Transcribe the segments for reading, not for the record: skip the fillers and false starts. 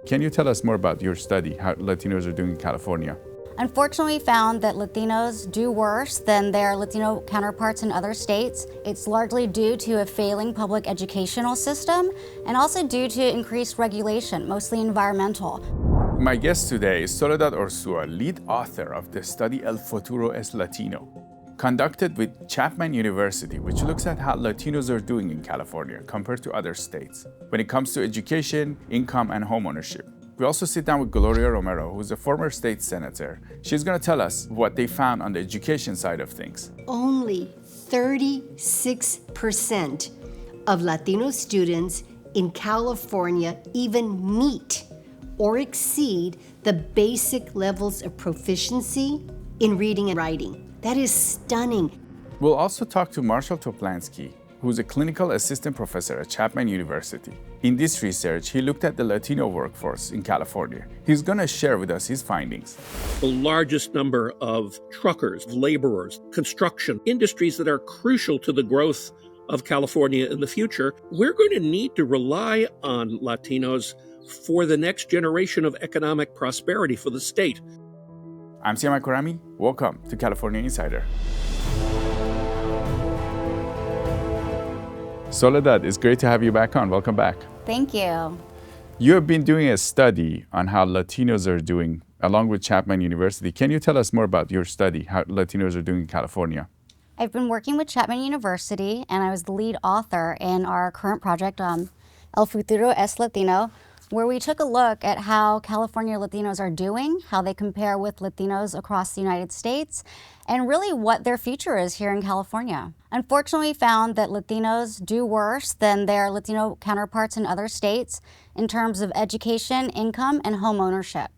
Can you tell us more about your study, how Latinos are doing in California? Unfortunately, we found that Latinos do worse than their Latino counterparts in other states. It's largely due to a failing public educational system and also due to increased regulation, mostly environmental. My guest today is Soledad Ursua, lead author of the study El Futuro es Latino, conducted with Chapman University, which looks at how Latinos are doing in California compared to other states when it comes to education, income, and homeownership. We also sit down with Gloria Romero, who's a former state senator. She's going to tell us what they found on the education side of things. Only 36% of Latino students in California even meet or exceed the basic levels of proficiency in reading and writing. That is stunning. We'll also talk to Marshall Toplansky, who's a clinical assistant professor at Chapman University. In this research, he looked at the Latino workforce in California. He's going to share with us his findings. The largest number of truckers, laborers, construction, industries that are crucial to the growth of California in the future. We're going to need to rely on Latinos for the next generation of economic prosperity for the state. I'm Siyamak. Welcome to California Insider. Soledad, it's great to have you back on. Welcome back. Thank you. You have been doing a study on how Latinos are doing along with Chapman University. Can you tell us more about your study, how Latinos are doing in California? I've been working with Chapman University, and I was the lead author in our current project, El Futuro es Latino, where we took a look at how California Latinos are doing, how they compare with Latinos across the United States, and really what their future is here in California. Unfortunately, we found that Latinos do worse than their Latino counterparts in other states in terms of education, income, and home ownership.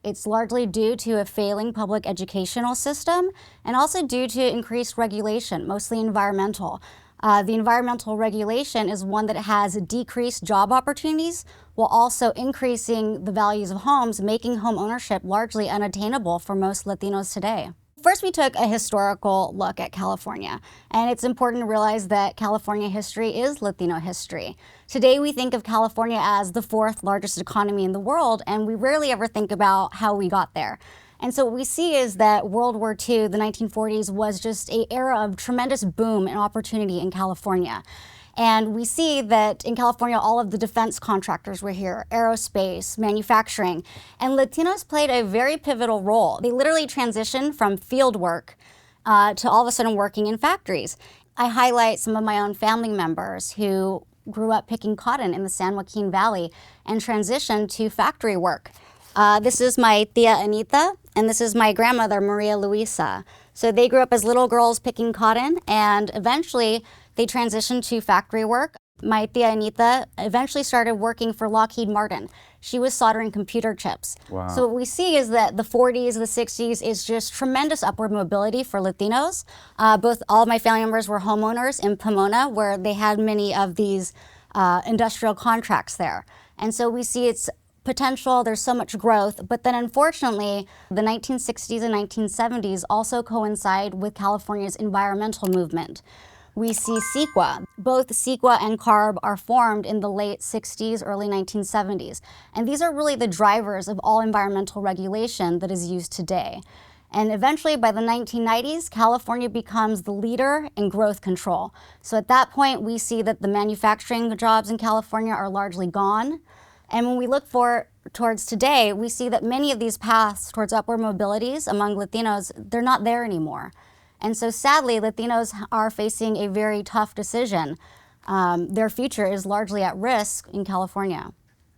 It's largely due to a failing public educational system and also due to increased regulation, mostly environmental. The environmental regulation is one that has decreased job opportunities while also increasing the values of homes, making home ownership largely unattainable for most Latinos today. First, we took a historical look at California, and it's important to realize that California history is Latino history. Today, we think of California as the fourth largest economy in the world, and we rarely ever think about how we got there. And so what we see is that World War II, the 1940s, was just an era of tremendous boom and opportunity in California. And we see that in California, all of the defense contractors were here, aerospace, manufacturing, and Latinos played a very pivotal role. They literally transitioned from field work to all of a sudden working in factories. I highlight some of my own family members who grew up picking cotton in the San Joaquin Valley and transitioned to factory work. This is my tia Anita, and this is my grandmother, Maria Luisa. So they grew up as little girls picking cotton, and eventually they transitioned to factory work. My tia Anita eventually started working for Lockheed Martin. She was soldering computer chips. Wow. So what we see is that the 40s, the 60s is just tremendous upward mobility for Latinos. All of my family members were homeowners in Pomona, where they had many of these industrial contracts there. And so we see it's potential, there's so much growth, but then unfortunately, the 1960s and 1970s also coincide with California's environmental movement. We see CEQA. Both CEQA and CARB are formed in the late 60s, early 1970s. And these are really the drivers of all environmental regulation that is used today. And eventually, by the 1990s, California becomes the leader in growth control. So at that point, we see that the manufacturing jobs in California are largely gone. And when we look towards today, we see that many of these paths towards upward mobilities among Latinos, they're not there anymore. And so sadly, Latinos are facing a very tough decision. Their future is largely at risk in California.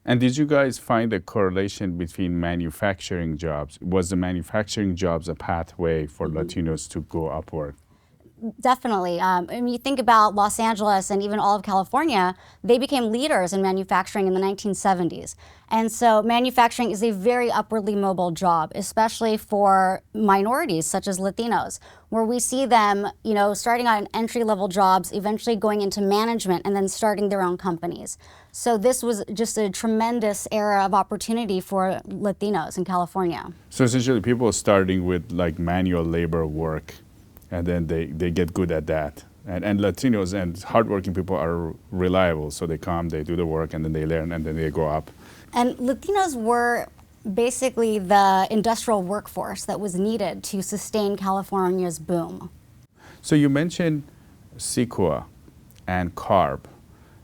And did you guys find a correlation between manufacturing jobs? Was the manufacturing jobs a pathway for Latinos to go upward? Definitely. When you think about Los Angeles and even all of California, they became leaders in manufacturing in the 1970s. And so manufacturing is a very upwardly mobile job, especially for minorities such as Latinos, where we see them, starting on entry-level jobs, eventually going into management and then starting their own companies. So this was just a tremendous era of opportunity for Latinos in California. So essentially people starting with like manual labor work, and then they get good at that. And Latinos and hardworking people are reliable, so they come, they do the work, and then they learn, and then they go up And Latinos were basically the industrial workforce that was needed to sustain California's boom. So you mentioned Sequoia and CARB.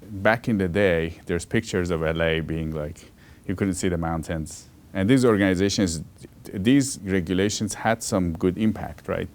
Back in the day, there's pictures of LA being like, you couldn't see the mountains. And these organizations, these regulations had some good impact, right?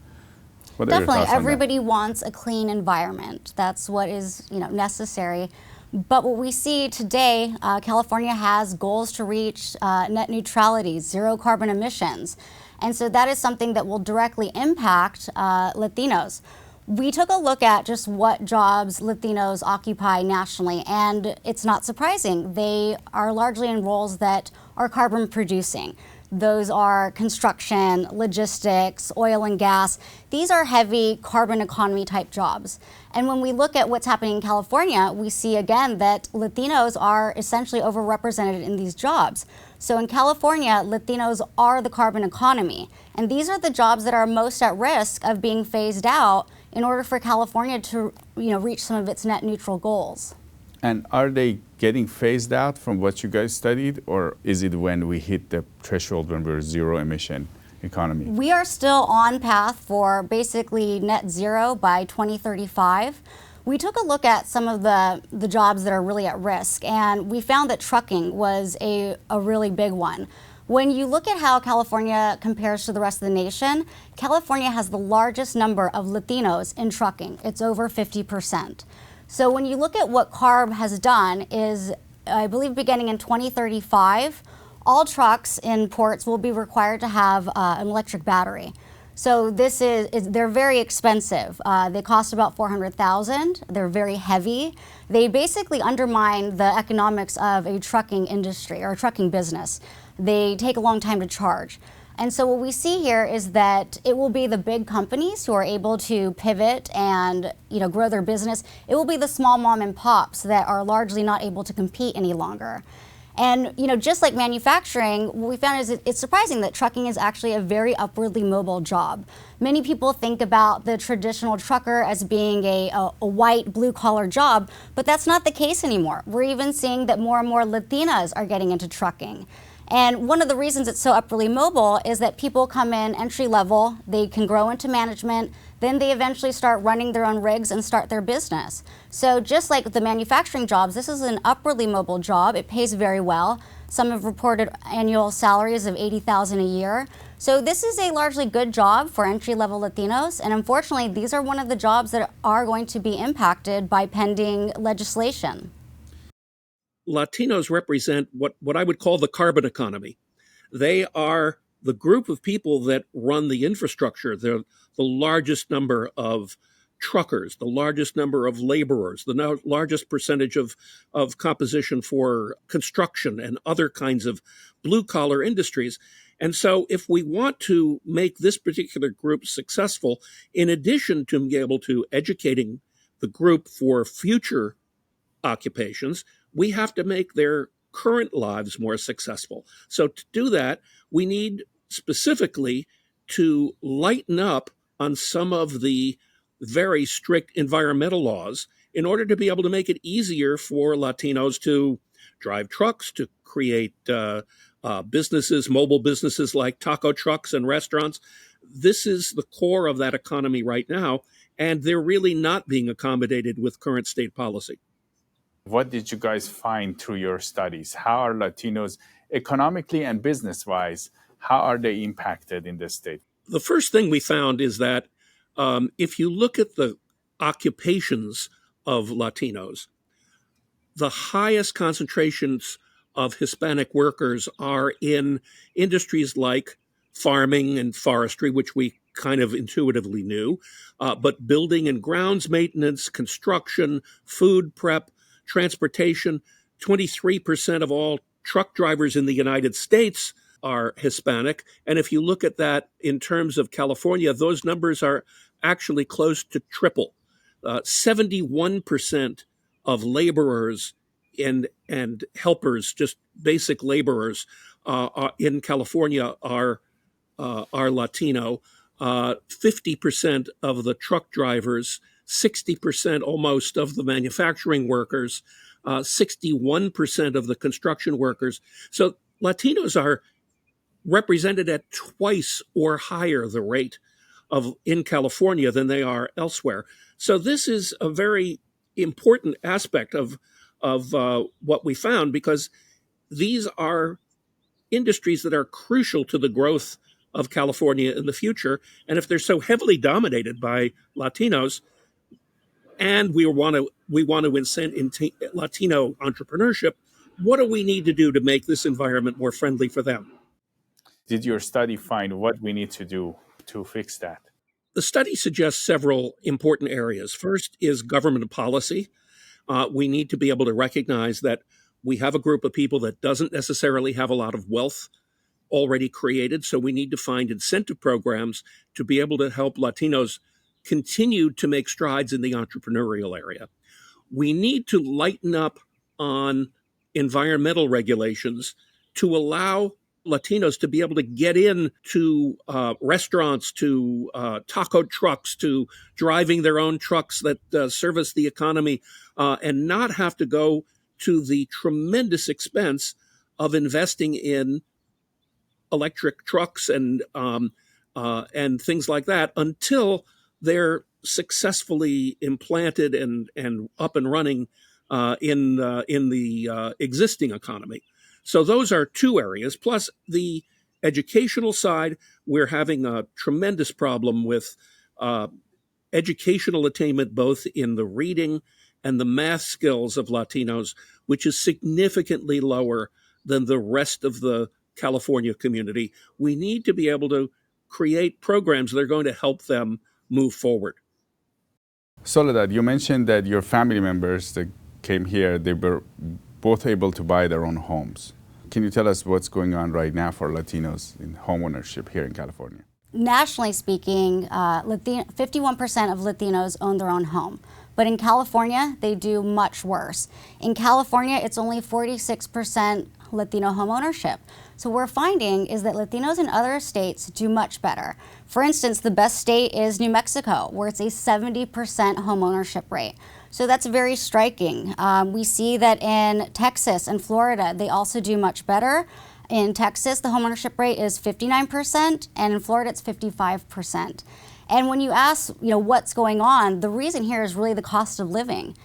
What are your Definitely, thoughts on that? everybody wants a clean environment. That's what is necessary. But what we see today, California has goals to reach net neutrality, zero carbon emissions. And so that is something that will directly impact Latinos. We took a look at just what jobs Latinos occupy nationally, and it's not surprising. They are largely in roles that are carbon producing. Those are construction, logistics, oil and gas. These are heavy carbon economy type jobs. And when we look at what's happening in California, we see again that Latinos are essentially overrepresented in these jobs. So in California, Latinos are the carbon economy. And these are the jobs that are most at risk of being phased out in order for California to reach some of its net neutral goals. And are they getting phased out from what you guys studied, or is it when we hit the threshold when we're zero emission economy? We are still on path for basically net zero by 2035. We took a look at some of the jobs that are really at risk, and we found that trucking was a really big one. When you look at how California compares to the rest of the nation, California has the largest number of Latinos in trucking. It's over 50%. So when you look at what CARB has done is, I believe beginning in 2035, all trucks in ports will be required to have an electric battery. So they're very expensive. They cost about $400,000. They're very heavy. They basically undermine the economics of a trucking industry or a trucking business. They take a long time to charge. And so what we see here is that it will be the big companies who are able to pivot and grow their business. It will be the small mom and pops that are largely not able to compete any longer. And just like manufacturing, what we found is it's surprising that trucking is actually a very upwardly mobile job. Many people think about the traditional trucker as being a white, blue-collar job, but that's not the case anymore. We're even seeing that more and more Latinas are getting into trucking. And one of the reasons it's so upwardly mobile is that people come in entry level, they can grow into management, then they eventually start running their own rigs and start their business. So just like the manufacturing jobs, this is an upwardly mobile job. It pays very well. Some have reported annual salaries of $80,000 a year. So this is a largely good job for entry-level Latinos. And unfortunately, these are one of the jobs that are going to be impacted by pending legislation. Latinos represent what I would call the carbon economy. They are the group of people that run the infrastructure. They're the largest number of truckers, the largest number of laborers, the largest percentage of composition for construction and other kinds of blue-collar industries. And so if we want to make this particular group successful, in addition to being able to educating the group for future occupations, we have to make their current lives more successful. So to do that, we need specifically to lighten up on some of the very strict environmental laws in order to be able to make it easier for Latinos to drive trucks, to create businesses, mobile businesses like taco trucks and restaurants. This is the core of that economy right now, and they're really not being accommodated with current state policy. What did you guys find through your studies? How are Latinos economically and business-wise, how are they impacted in this state? The first thing we found is that if you look at the occupations of Latinos, the highest concentrations of Hispanic workers are in industries like farming and forestry, which we kind of intuitively knew, but building and grounds maintenance, construction, food prep, transportation. 23% of all truck drivers in the United States are Hispanic. And if you look at that in terms of California, those numbers are actually close to triple. 71% of laborers and helpers, just basic laborers in California are Latino. 50% of the truck drivers, 60% almost of the manufacturing workers, 61% of the construction workers. So Latinos are represented at twice or higher the rate of in California than they are elsewhere. So this is a very important aspect of what we found, because these are industries that are crucial to the growth of California in the future. And if they're so heavily dominated by Latinos, and we want to incent Latino entrepreneurship, what do we need to do to make this environment more friendly for them? Did your study find what we need to do to fix that? The study suggests several important areas. First is government policy. We need to be able to recognize that we have a group of people that doesn't necessarily have a lot of wealth already created, so we need to find incentive programs to be able to help Latinos continue to make strides in the entrepreneurial area. We need to lighten up on environmental regulations to allow Latinos to be able to get in to restaurants, to taco trucks, to driving their own trucks that service the economy, and not have to go to the tremendous expense of investing in electric trucks and things like that until they're successfully implanted and up and running in the existing economy. So those are two areas. Plus the educational side, we're having a tremendous problem with educational attainment, both in the reading and the math skills of Latinos, which is significantly lower than the rest of the California community. We need to be able to create programs that are going to help them move forward. Soledad, you mentioned that your family members that came here, they were both able to buy their own homes. Can you tell us what's going on right now for Latinos in homeownership here in California? Nationally speaking, 51% of Latinos own their own home. But in California, they do much worse. In California, it's only 46% Latino homeownership. So what we're finding is that Latinos in other states do much better. For instance, the best state is New Mexico, where it's a 70% homeownership rate. So that's very striking. We see that in Texas and Florida, they also do much better. In Texas, the homeownership rate is 59%, and in Florida, it's 55%. And when you ask, what's going on, the reason here is really the cost of living.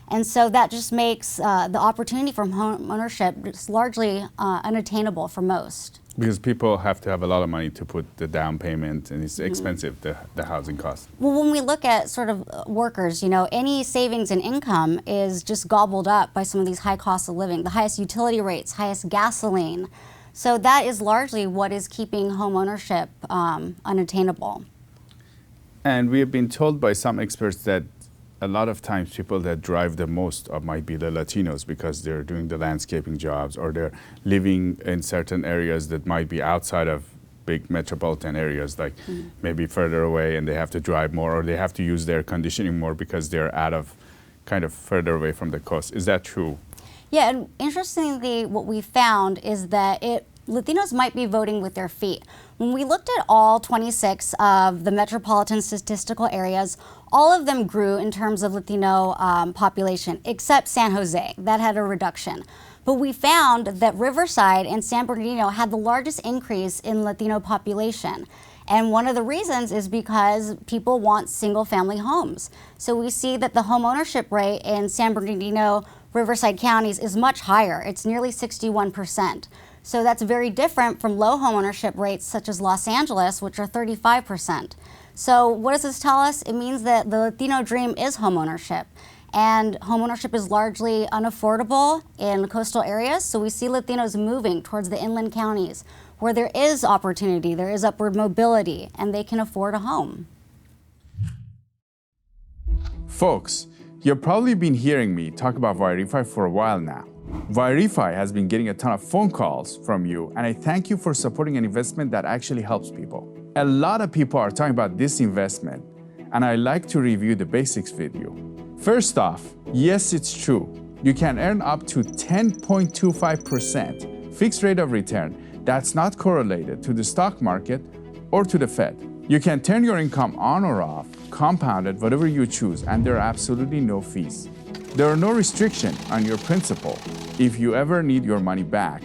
And so that just makes the opportunity for home ownership just largely unattainable for most. Because people have to have a lot of money to put the down payment, and it's expensive, the housing cost. Well, when we look at sort of workers, any savings in income is just gobbled up by some of these high costs of living, the highest utility rates, highest gasoline. So that is largely what is keeping home ownership unattainable. And we have been told by some experts that a lot of times people that drive the most might be the Latinos, because they're doing the landscaping jobs, or they're living in certain areas that might be outside of big metropolitan areas, like maybe further away, and they have to drive more, or they have to use their conditioning more because they're out of kind of further away from the coast. Is that true? Yeah, and interestingly, what we found is that Latinos might be voting with their feet. When we looked at all 26 of the metropolitan statistical areas, all of them grew in terms of Latino population, except San Jose. That had a reduction. But we found that Riverside and San Bernardino had the largest increase in Latino population. And one of the reasons is because people want single-family homes. So we see that the home ownership rate in San Bernardino, Riverside counties is much higher. It's nearly 61%. So that's very different from low homeownership rates such as Los Angeles, which are 35%. So what does this tell us? It means that the Latino dream is homeownership. And homeownership is largely unaffordable in coastal areas. So we see Latinos moving towards the inland counties where there is opportunity, there is upward mobility, and they can afford a home. Folks, you've probably been hearing me talk about Wi-Fi for a while now. Wi-Fi has been getting a ton of phone calls from you, and I thank you for supporting an investment that actually helps people. A lot of people are talking about this investment, and I like to review the basics with you. First off, yes, it's true. You can earn up to 10.25% fixed rate of return that's not correlated to the stock market or to the Fed. You can turn your income on or off, compounded, whatever you choose, and there are absolutely no fees. There are no restriction on your principal if you ever need your money back,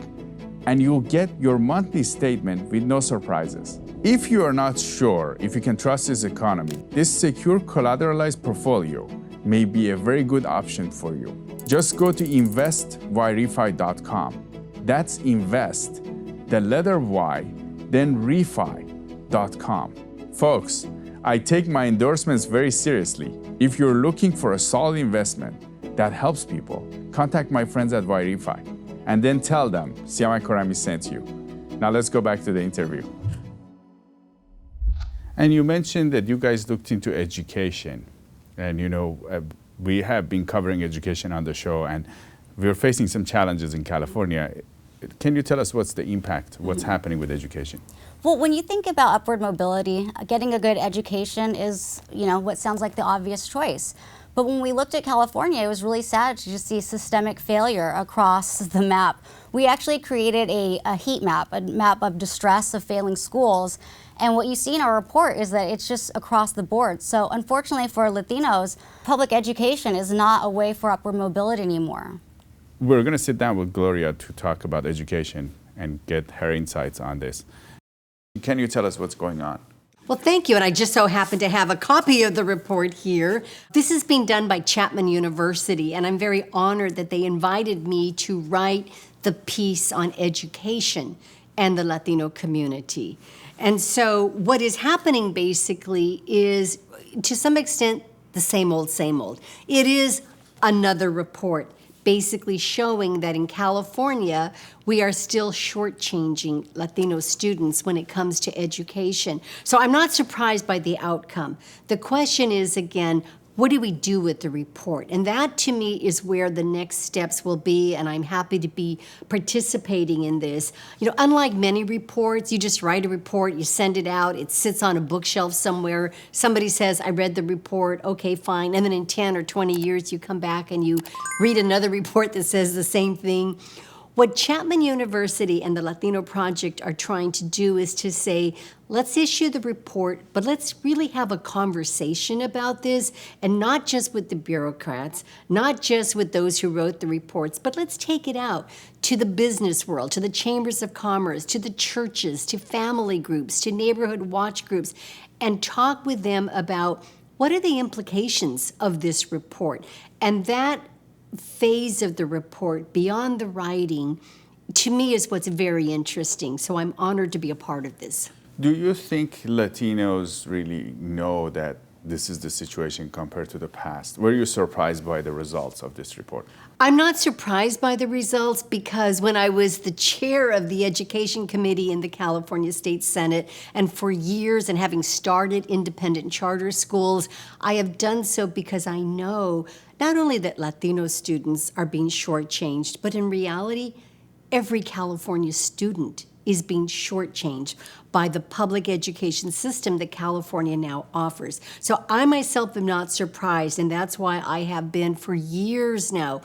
and you'll get your monthly statement with no surprises. If you are not sure if you can trust this economy, this secure collateralized portfolio may be a very good option for you. Just go to investyrefi.com. That's invest, the letter Y, then refi.com. Folks, I take my endorsements very seriously. If you're looking for a solid investment that helps people, contact my friends at YRefi and then tell them Siyamak sent you. Now let's go back to the interview. And you mentioned that you guys looked into education. And we have been covering education on the show, and we're facing some challenges in California. Can you tell us what's the impact, what's happening with education? Well, when you think about upward mobility, getting a good education is, what sounds like the obvious choice. But when we looked at California, it was really sad to just see systemic failure across the map. We actually created a heat map, a map of distress of failing schools. And what you see in our report is that it's just across the board. So unfortunately for Latinos, public education is not a way for upward mobility anymore. We're going to sit down with Gloria to talk about education and get her insights on this. Can you tell us what's going on? Well, thank you. And I just so happen to have a copy of the report here. This is being done by Chapman University, and I'm very honored that they invited me to write the piece on education and the Latino community. And so what is happening basically is, to some extent, the same old, same old. It is another report basically showing that in California, we are still shortchanging Latino students when it comes to education. So I'm not surprised by the outcome. The question is, again, what do we do with the report? And that, to me, is where the next steps will be, and I'm happy to be participating in this. Unlike many reports, you just write a report, you send it out, it sits on a bookshelf somewhere, somebody says, I read the report, okay, fine, and then in 10 or 20 years, you come back and you read another report that says the same thing. What Chapman University and the Latino Project are trying to do is to say, let's issue the report, but let's really have a conversation about this, and not just with the bureaucrats, not just with those who wrote the reports, but let's take it out to the business world, to the chambers of commerce, to the churches, to family groups, to neighborhood watch groups, and talk with them about what are the implications of this report. And that phase of the report, beyond the writing, to me is what's very interesting. So I'm honored to be a part of this. Do you think Latinos really know that this is the situation compared to the past? Were you surprised by the results of this report? I'm not surprised by the results, because when I was the chair of the Education Committee in the California State Senate, and for years, and having started independent charter schools, I have done so because I know not only that Latino students are being shortchanged, but in reality, every California student is being shortchanged by the public education system that California now offers. So I myself am not surprised, and that's why I have been for years now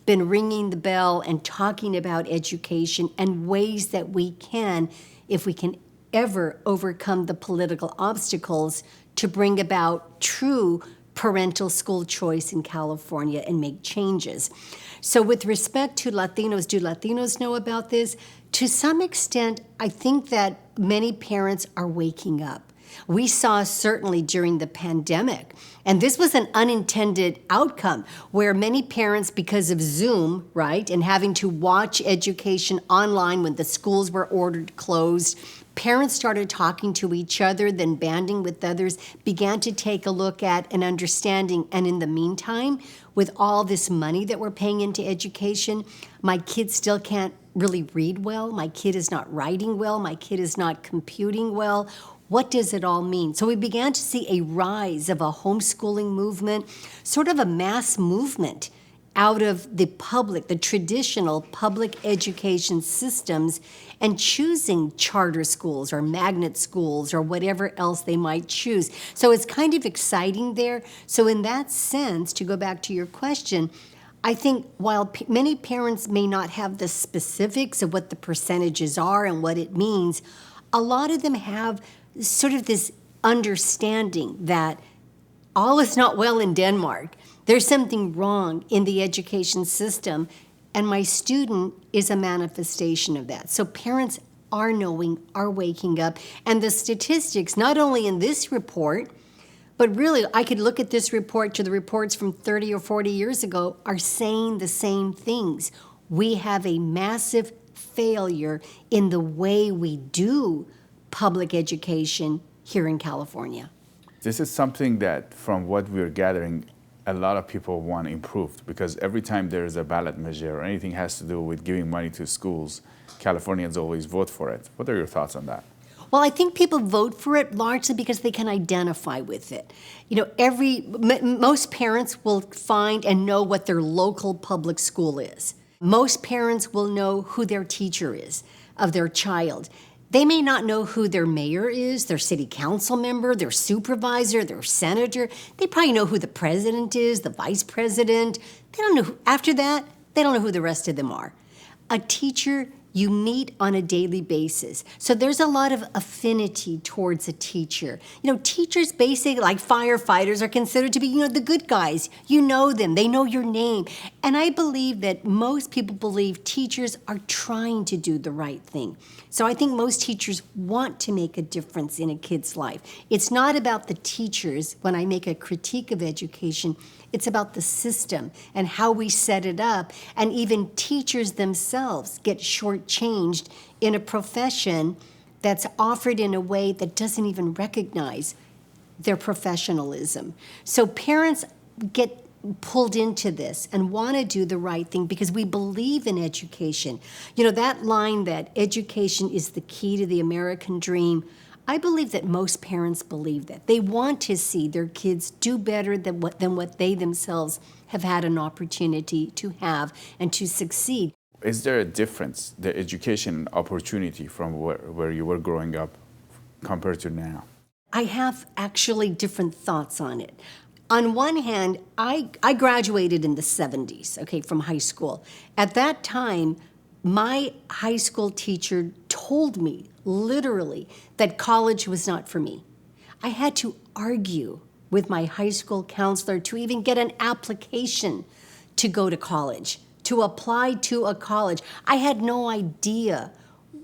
been ringing the bell and talking about education and ways that we can, if we can ever overcome the political obstacles, to bring about true parental school choice in California and make changes. So with respect to Latinos, do Latinos know about this? To some extent, I think that many parents are waking up. We saw certainly during the pandemic, and this was an unintended outcome, where many parents, because of Zoom, right, and having to watch education online when the schools were ordered closed, parents started talking to each other, then banding with others, began to take a look at an understanding. And in the meantime, with all this money that we're paying into education, my kid still can't really read well, my kid is not writing well, my kid is not computing well. What does it all mean? So we began to see a rise of a homeschooling movement, sort of a mass movement out of the public, the traditional public education systems, and choosing charter schools or magnet schools or whatever else they might choose. So it's kind of exciting there. So in that sense, to go back to your question, I think while many parents may not have the specifics of what the percentages are and what it means, a lot of them have sort of this understanding that all is not well in Denmark. There's something wrong in the education system, and my student is a manifestation of that. So parents are knowing, are waking up, and the statistics, not only in this report, but really I could look at this report to the reports from 30 or 40 years ago, are saying the same things. We have a massive failure in the way we do public education here in California. This is something that, from what we're gathering, a lot of people want improved, because every time there is a ballot measure or anything has to do with giving money to schools, Californians always vote for it. What are your thoughts on that? Well, I think people vote for it largely because they can identify with it. You know, most parents will find and know what their local public school is. Most parents will know who their teacher is of their child. They may not know who their mayor is, their city council member, their supervisor, their senator. They probably know who the president is, the vice president. They don't know after that, they don't know who the rest of them are. A teacher you meet on a daily basis. So there's a lot of affinity towards a teacher. You know, teachers basically, like firefighters, are considered to be, the good guys. You know them, they know your name. And I believe that most people believe teachers are trying to do the right thing. So I think most teachers want to make a difference in a kid's life. It's not about the teachers when I make a critique of education. It's about the system and how we set it up, and even teachers themselves get shortchanged in a profession that's offered in a way that doesn't even recognize their professionalism. So parents get pulled into this and want to do the right thing because we believe in education. You know, that line that education is the key to the American dream, I believe that most parents believe that. They want to see their kids do better than what they themselves have had an opportunity to have and to succeed. Is there a difference, the education opportunity from where you were growing up compared to now? I have actually different thoughts on it. On one hand, I graduated in the 70s, from high school. At that time, my high school teacher told me, literally, that college was not for me. I had to argue with my high school counselor to even get an application to go to college, to apply to a college. I had no idea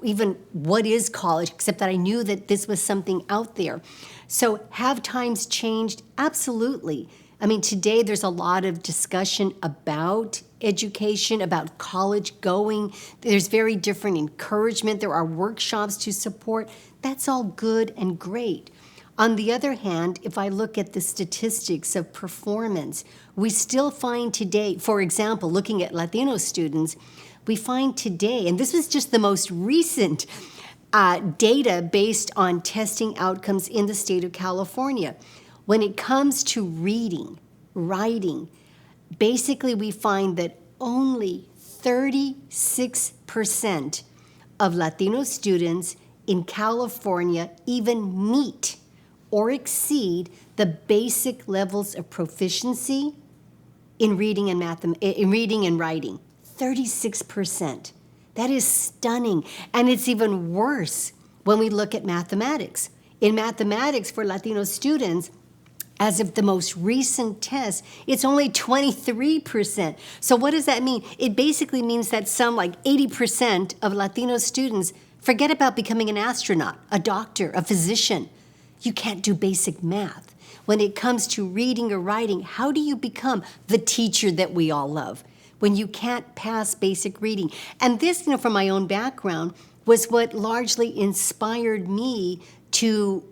even what is college, except that I knew that this was something out there. So have times changed? Absolutely. I mean, today there's a lot of discussion about education, about college going. There's very different encouragement. There are workshops to support. That's all good and great. On the other hand, if I look at the statistics of performance, we still find today, for example, looking at Latino students, we find today, and this was just the most recent data based on testing outcomes in the state of California. When it comes to reading, writing, basically we find that only 36% of Latino students in California even meet or exceed the basic levels of proficiency in reading and writing. 36%. That is stunning. And it's even worse when we look at mathematics. In mathematics for Latino students, as of the most recent test, it's only 23%. So what does that mean? It basically means that some 80% of Latino students forget about becoming an astronaut, a doctor, a physician. You can't do basic math. When it comes to reading or writing, how do you become the teacher that we all love when you can't pass basic reading? And this, from my own background, was what largely inspired me to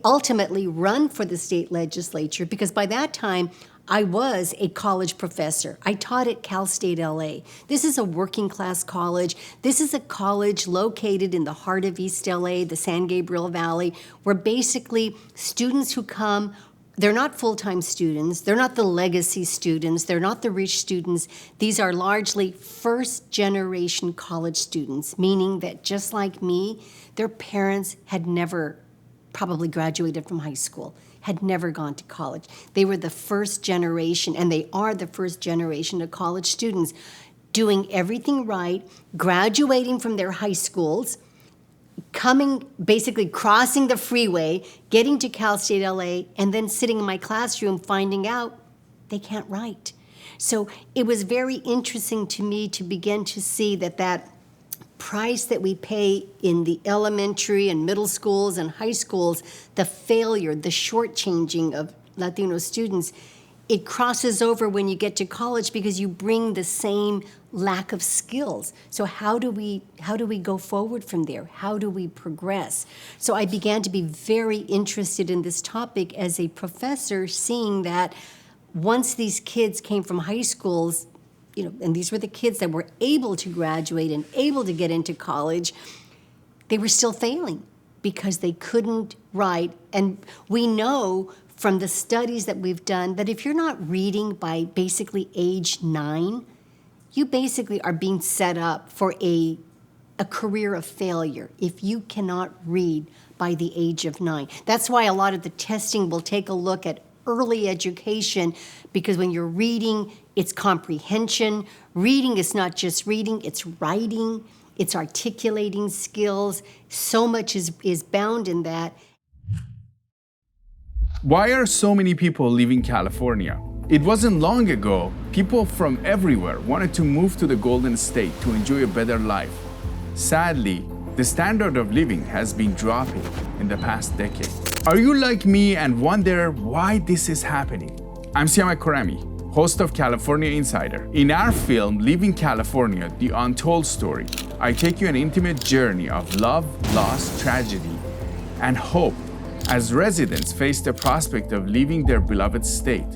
ultimately run for the state legislature, because by that time, I was a college professor. I taught at Cal State LA. This is a working class college. This is a college located in the heart of East LA, the San Gabriel Valley, where basically students who come, they're not full-time students, they're not the legacy students, they're not the rich students. These are largely first-generation college students, meaning that just like me, their parents had never probably graduated from high school, had never gone to college. They were the first generation, and they are the first generation of college students doing everything right, graduating from their high schools, basically crossing the freeway, getting to Cal State LA, and then sitting in my classroom finding out they can't write. So it was very interesting to me to begin to see that price that we pay in the elementary and middle schools and high schools, the failure, the shortchanging of Latino students, it crosses over when you get to college because you bring the same lack of skills. So how do we go forward from there? How do we progress? So I began to be very interested in this topic as a professor, seeing that once these kids came from high schools, and these were the kids that were able to graduate and able to get into college, they were still failing because they couldn't write. And we know from the studies that we've done that if you're not reading by basically age 9, you basically are being set up for a career of failure if you cannot read by the age of 9. That's why a lot of the testing will take a look at early education, because when you're reading, it's comprehension. Reading is not just reading, it's writing, it's articulating skills. So much is bound in that. Why are so many people leaving California? It wasn't long ago, people from everywhere wanted to move to the Golden State to enjoy a better life. Sadly, the standard of living has been dropping in the past decade. Are you like me and wonder why this is happening? I'm Siyamak, host of California Insider. In our film, Leaving California, The Untold Story, I take you an intimate journey of love, loss, tragedy, and hope as residents face the prospect of leaving their beloved state.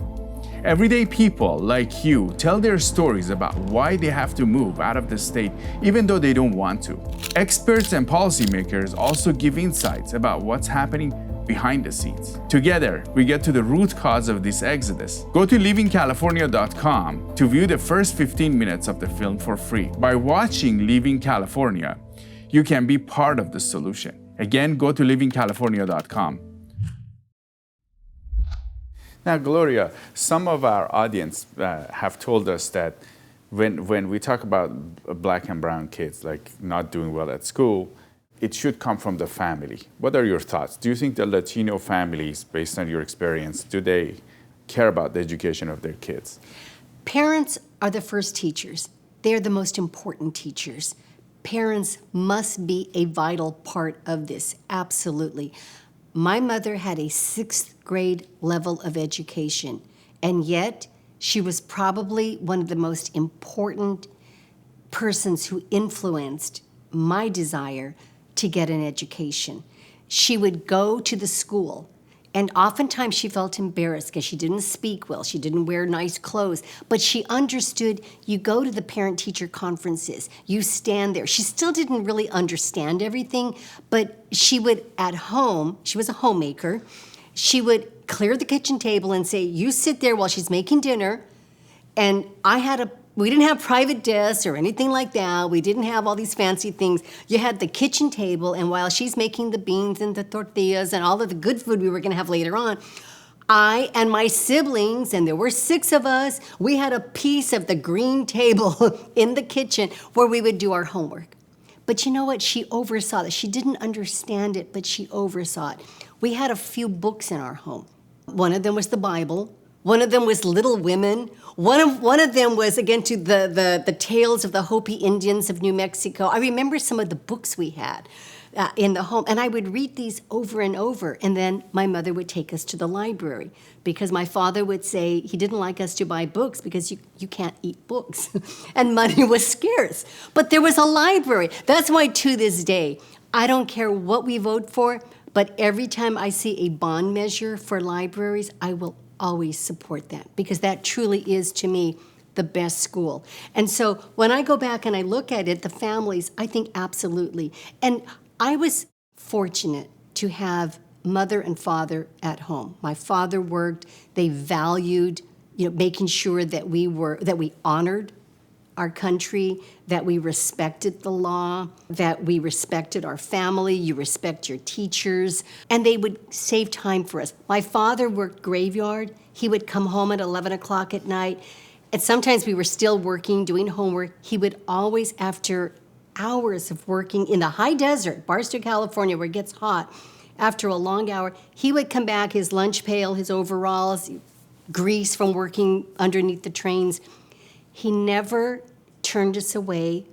Everyday people like you tell their stories about why they have to move out of the state even though they don't want to. Experts and policymakers also give insights about what's happening behind the scenes. Together, we get to the root cause of this exodus. Go to leavingcalifornia.com to view the first 15 minutes of the film for free. By watching Leaving California, you can be part of the solution. Again, go to leavingcalifornia.com. Now, Gloria, some of our audience have told us that when we talk about black and brown kids, like not doing well at school, it should come from the family. What are your thoughts? Do you think the Latino families, based on your experience, do they care about the education of their kids? Parents are the first teachers. They're the most important teachers. Parents must be a vital part of this, absolutely. My mother had a 6th grade level of education, and yet she was probably one of the most important persons who influenced my desire to get an education. She would go to the school, and oftentimes she felt embarrassed because she didn't speak well, she didn't wear nice clothes, but she understood you go to the parent-teacher conferences, you stand there. She still didn't really understand everything, but she would, at home, she was a homemaker, she would clear the kitchen table and say, you sit there while she's making dinner, and we didn't have private desks or anything like that. We didn't have all these fancy things. You had the kitchen table, and while she's making the beans and the tortillas and all of the good food we were going to have later on, I and my siblings, and there were 6 of us, we had a piece of the green table in the kitchen where we would do our homework. But you know what? She oversaw it. She didn't understand it, but she oversaw it. We had a few books in our home. One of them was the Bible. One of them was Little Women. One of them was, again, to the tales of the Hopi Indians of New Mexico. I remember some of the books we had in the home, and I would read these over and over, and then my mother would take us to the library because my father would say he didn't like us to buy books because you can't eat books, and money was scarce. But there was a library. That's why to this day, I don't care what we vote for, but every time I see a bond measure for libraries, I will always support that, because that truly is, to me, the best school. And so when I go back and I look at it, the families, I think absolutely. And I was fortunate to have mother and father at home. My father worked. They valued, making sure that we honored our country, that we respected the law, that we respected our family, you respect your teachers, and they would save time for us. My father worked graveyard. He would come home at 11 o'clock at night, and sometimes we were still working, doing homework. He would always, after hours of working in the high desert, Barstow, California, where it gets hot, after a long hour, he would come back, his lunch pail, his overalls, grease from working underneath the trains. He never turned us away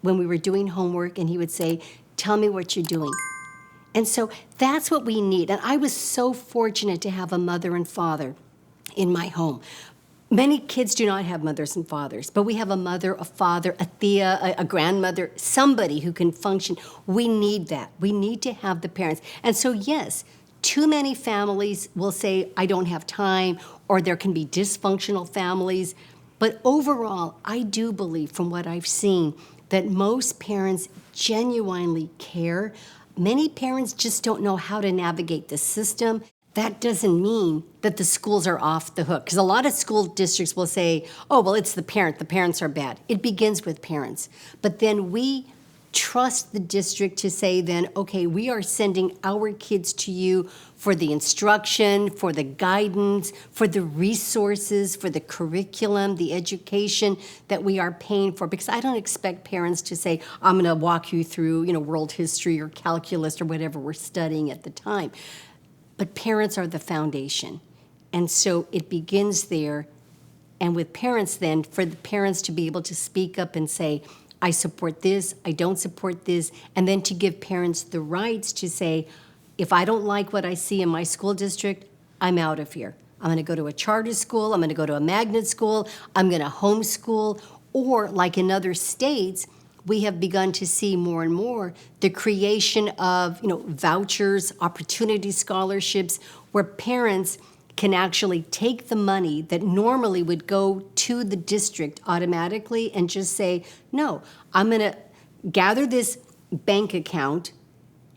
when we were doing homework, and he would say, "Tell me what you're doing." And so that's what we need. And I was so fortunate to have a mother and father in my home. Many kids do not have mothers and fathers, but we have a mother, a father, a tia, a grandmother, somebody who can function. We need that. We need to have the parents. And so, yes, too many families will say, "I don't have time," or there can be dysfunctional families. But overall, I do believe, from what I've seen, that most parents genuinely care. Many parents just don't know how to navigate the system. That doesn't mean that the schools are off the hook, because a lot of school districts will say, "Oh, well, it's the parents are bad." It begins with parents. But then we trust the district to say then, "Okay, we are sending our kids to you for the instruction, for the guidance, for the resources, for the curriculum, the education that we are paying for." Because I don't expect parents to say, "I'm going to walk you through, world history or calculus or whatever we're studying at the time." But parents are the foundation. And so it begins there. And with parents then, for the parents to be able to speak up and say, "I support this, I don't support this," and then to give parents the rights to say, "If I don't like what I see in my school district, I'm out of here. I'm going to go to a charter school, I'm going to go to a magnet school, I'm going to homeschool," or like in other states, we have begun to see more and more the creation of, vouchers, opportunity scholarships, where parents can actually take the money that normally would go to the district automatically and just say, "No, I'm going to gather this bank account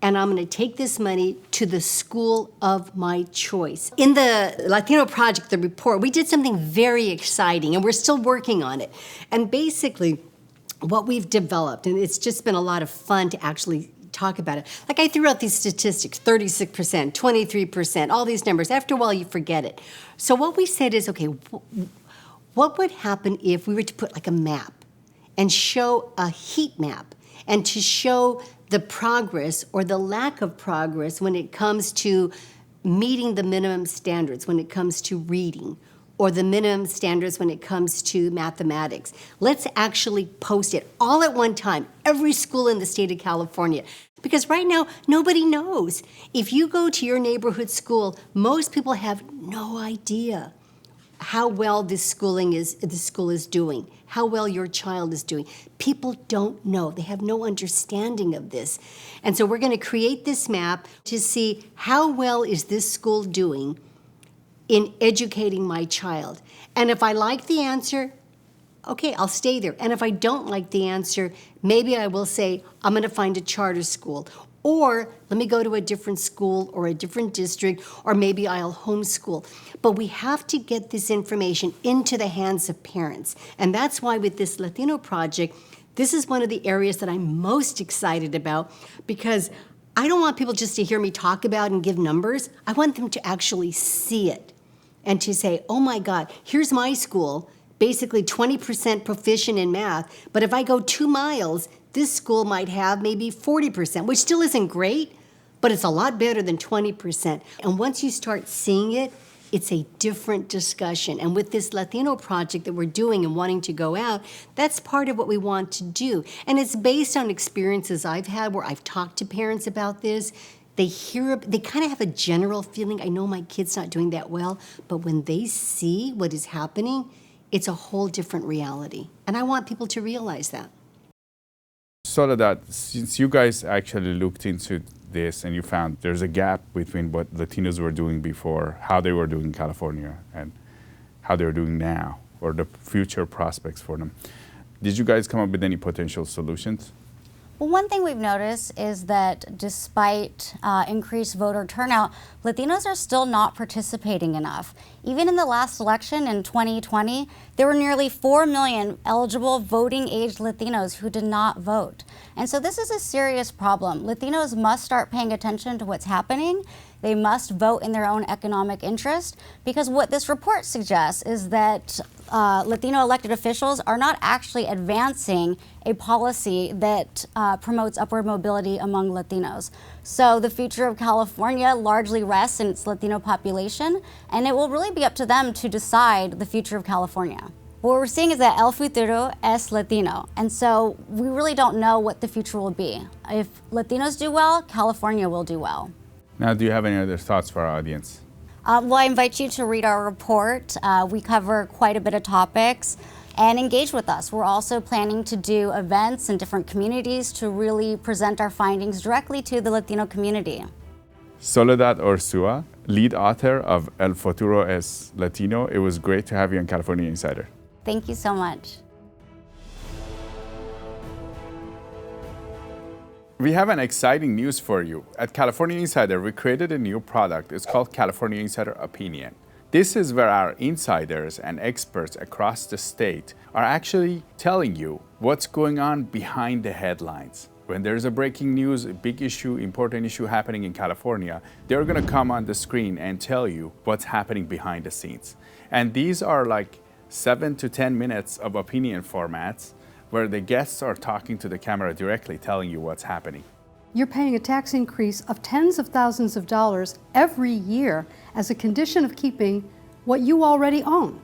and I'm going to take this money to the school of my choice." In the Latino Project, the report, we did something very exciting, and we're still working on it. And basically, what we've developed, and it's just been a lot of fun to actually talk about it. Like, I threw out these statistics, 36%, 23%, all these numbers. After a while, you forget it. So what we said is, okay, what would happen if we were to put like a map and show a heat map and to show the progress or the lack of progress when it comes to meeting the minimum standards, when it comes to reading, or the minimum standards when it comes to mathematics. Let's actually post it all at one time, every school in the state of California. Because right now, nobody knows. If you go to your neighborhood school, most people have no idea how well this school is doing, how well your child is doing. People don't know. They have no understanding of this. And so we're going to create this map to see how well is this school doing in educating my child. And if I like the answer, okay, I'll stay there. And if I don't like the answer, maybe I will say, I'm going to find a charter school. Or let me go to a different school or a different district, or maybe I'll homeschool. But we have to get this information into the hands of parents. And that's why with this Latino project, this is one of the areas that I'm most excited about, because I don't want people just to hear me talk about and give numbers. I want them to actually see it and to say, "Oh my God, here's my school, basically 20% proficient in math, but if I go 2 miles, this school might have maybe 40%, which still isn't great, but it's a lot better than 20%. And once you start seeing it, it's a different discussion. And with this Latino project that we're doing and wanting to go out, that's part of what we want to do. And it's based on experiences I've had where I've talked to parents about this. They kind of have a general feeling, I know my kid's not doing that well, but when they see what is happening, it's a whole different reality. And I want people to realize that. Soledad, since you guys actually looked into this and you found there's a gap between what Latinos were doing before, how they were doing in California, and how they're doing now, or the future prospects for them, did you guys come up with any potential solutions? Well, one thing we've noticed is that despite increased voter turnout, Latinos are still not participating enough. Even in the last election in 2020, there were nearly 4 million eligible voting-age Latinos who did not vote. And so this is a serious problem. Latinos must start paying attention to what's happening. They must vote in their own economic interest, because what this report suggests is that Latino elected officials are not actually advancing a policy that promotes upward mobility among Latinos. So the future of California largely rests in its Latino population, and it will really be up to them to decide the future of California. What we're seeing is that El Futuro es Latino, and so we really don't know what the future will be. If Latinos do well, California will do well. Now, do you have any other thoughts for our audience? Well, I invite you to read our report. We cover quite a bit of topics, and engage with us. We're also planning to do events in different communities to really present our findings directly to the Latino community. Soledad Ursua, lead author of El Futuro es Latino. It was great to have you on California Insider. Thank you so much. We have an exciting news for you. At California Insider, we created a new product. It's called California Insider Opinion. This is where our insiders and experts across the state are actually telling you what's going on behind the headlines. When there's a breaking news, a big issue, important issue happening in California, they're gonna come on the screen and tell you what's happening behind the scenes. And these are like 7 to 10 minutes of opinion formats where the guests are talking to the camera directly, telling you what's happening. You're paying a tax increase of tens of thousands of dollars every year as a condition of keeping what you already own.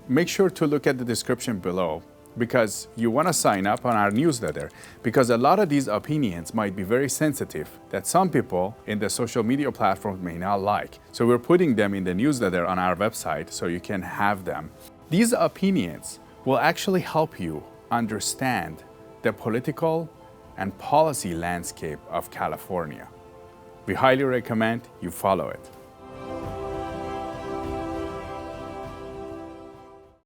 Make sure to look at the description below, because you want to sign up on our newsletter, because a lot of these opinions might be very sensitive that some people in the social media platforms may not like. So we're putting them in the newsletter on our website so you can have them. These opinions will actually help you understand the political and policy landscape of California. We highly recommend you follow it.